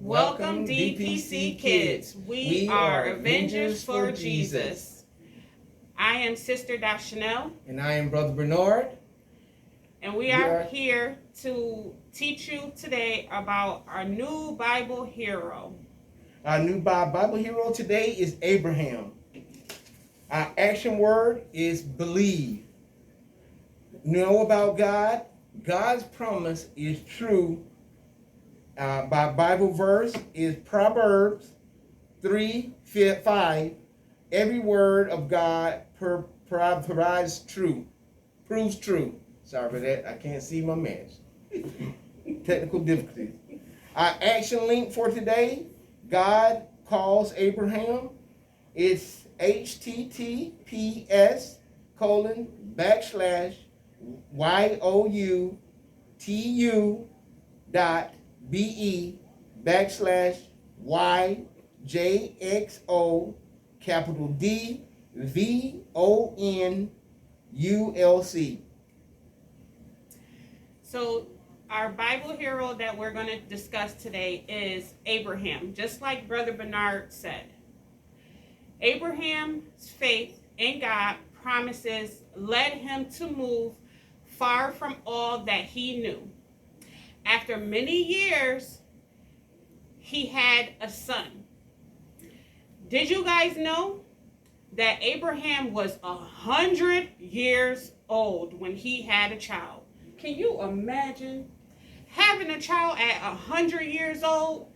Welcome, DPC kids. We are Avengers for Jesus. I am Sister Chanel. And I am Brother Bernard. And we are here to teach you today about our new Bible hero. Our new Bible hero today is Abraham. Our action word is believe. Know about God. God's promise is true. By Bible verse is Proverbs 3:5. Every word of God proves true. Sorry for that. I can't see my match. Technical difficulties. Our action link for today, God calls Abraham. It's https://youtu.be/YJXO capital DVONULC. So our Bible hero that we're going to discuss today is Abraham, just like Brother Bernard said. Abraham's faith in God promises led him to move far from all that he knew. After many years, he had a son. Did you guys know that Abraham was 100 years old when he had a child? Can you imagine having a child at 100 years old?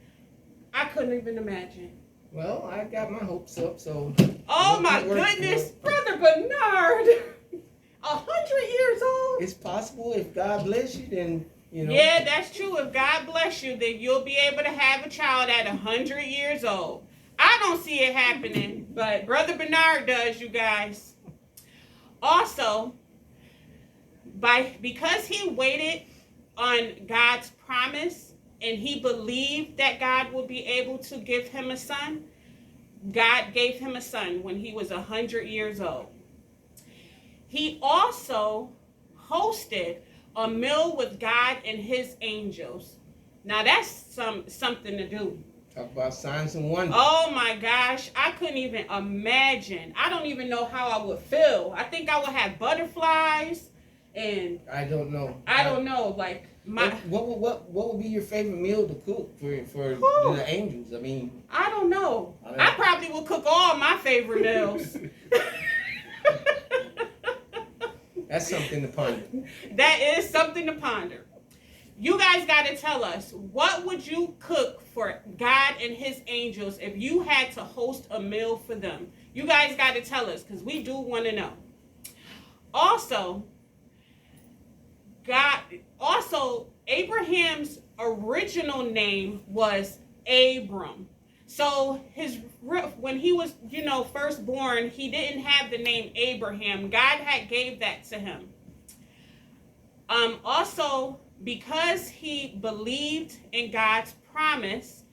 I couldn't even imagine. Well, I got my hopes up, so... Oh my goodness, Brother Bernard! 100 years old? It's possible if God bless you, then, you know... Yeah, that's true. If God bless you, then you'll be able to have a child at 100 years old. I don't see it happening, but Brother Bernard does, you guys. Also, because he waited on God's promise and he believed that God would be able to give him a son, God gave him a son when he was 100 years old. He also hosted a meal with God and his angels. Now that's something to do. Talk about signs and wonders. Oh my gosh, I couldn't even imagine. I don't even know how I would feel. I think I would have butterflies and I don't know. I don't know, like what would be your favorite meal to cook for the angels? I mean, I don't know. I probably would cook all my favorite meals. That's something to ponder. That is something to ponder. You guys got to tell us, what would you cook for God and his angels if you had to host a meal for them? You guys got to tell us, because we do want to know. Also, Abraham's original name was Abram. So when he was, first born, he didn't have the name Abraham. God had gave that to him. Also, because he believed in God's promise,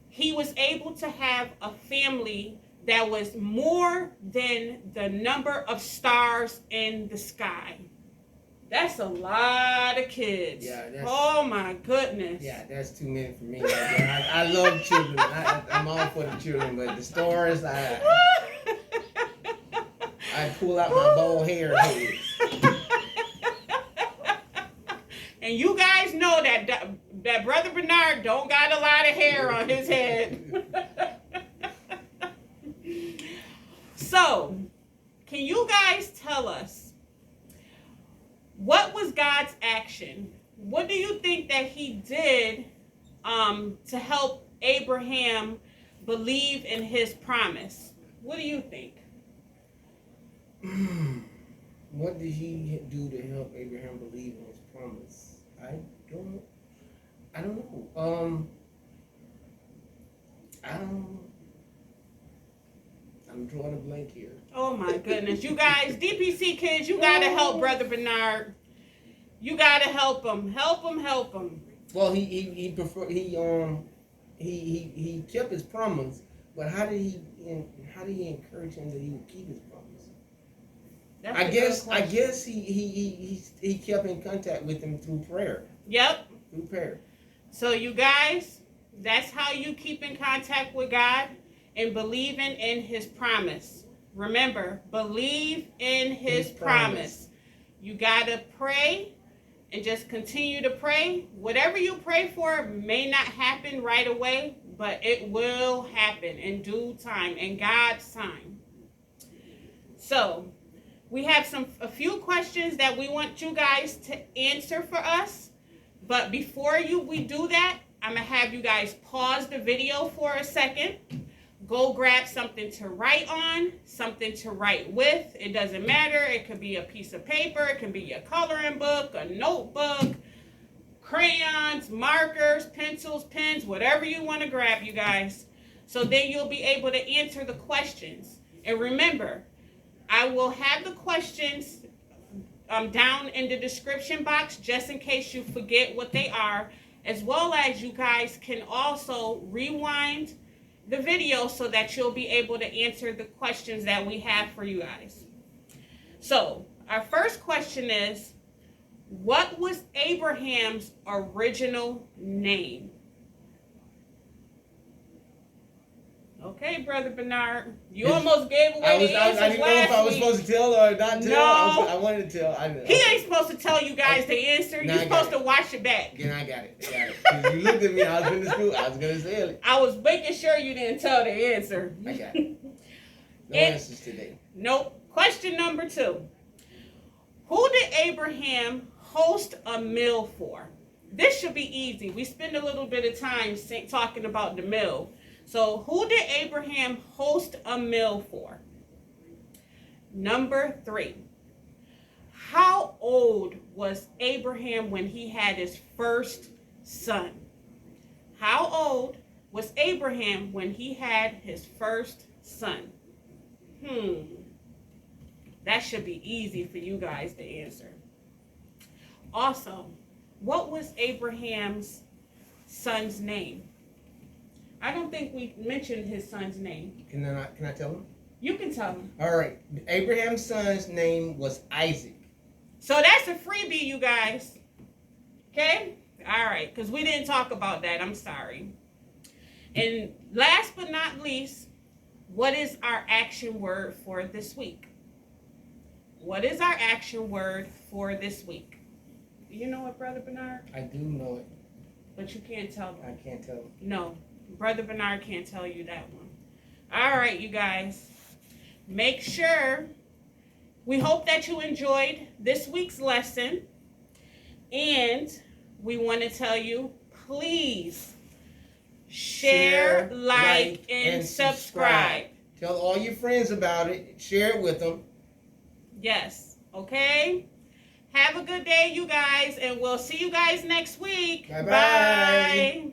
he was able to have a family that was more than the number of stars in the sky. That's a lot of kids. Yeah, oh my goodness. Yeah, that's too many for me. I love children. I'm all for the children, but the stars, I pull out my bald hair heads. And you guys know that Brother Bernard don't got a lot of hair on his head. So, can you guys tell us, what was God's action? What do you think that he did to help Abraham believe in his promise? What do you think? What did he do to help Abraham believe in his promise? I don't know. I'm drawing a blank here. Oh my goodness. You guys, DPC kids, you gotta help Brother Bernard. You gotta help him. Help him. Well, he kept his promise, but how did he encourage him that he would keep his promise? I guess he kept in contact with him through prayer. Yep. Through prayer. So you guys, That's how you keep in contact with God and believing in his promise. Remember, believe in his promise. You got to pray and just continue to pray. Whatever you pray for may not happen right away, but it will happen in due time, in God's time. So, we have a few questions that we want you guys to answer for us. But before we do that, I'm going to have you guys pause the video for a second. Go grab something to write on, something to write with. It doesn't matter. It could be a piece of paper. It can be a coloring book, a notebook, crayons, markers, pencils, pens, whatever you want to grab, you guys. So then you'll be able to answer the questions. And remember, I will have the questions down in the description box just in case you forget what they are, as well as you guys can also rewind the video so that you'll be able to answer the questions that we have for you guys. So, our first question is, what was Abraham's original name? Okay, Brother Bernard, you almost gave away the answers I didn't know if I was supposed to tell or not tell. No. I wanted to tell. He ain't supposed to tell you guys the answer. You're supposed to watch it back. Again, I got it. Because you looked at me, I was in the school, I was going to say it. I was making sure you didn't tell the answer. I got it. No answers today. Nope. Question number 2. Who did Abraham host a meal for? This should be easy. We spend a little bit of time talking about the meal. So, who did Abraham host a meal for? Number 3. How old was Abraham when he had his first son? How old was Abraham when he had his first son? That should be easy for you guys to answer. Also, what was Abraham's son's name? I don't think we mentioned his son's name. Can I tell him? You can tell him. All right. Abraham's son's name was Isaac. So that's a freebie, you guys. Okay? All right. Because we didn't talk about that. I'm sorry. And last but not least, what is our action word for this week? What is our action word for this week? Do you know it, Brother Bernard? I do know it. But you can't tell them. I can't tell him. No. Brother Bernard can't tell you that one. All right, you guys. Make sure, we hope that you enjoyed this week's lesson. And we want to tell you, please share, like, and subscribe. Tell all your friends about it. Share it with them. Yes. Okay? Have a good day, you guys. And we'll see you guys next week. Bye-bye. Bye.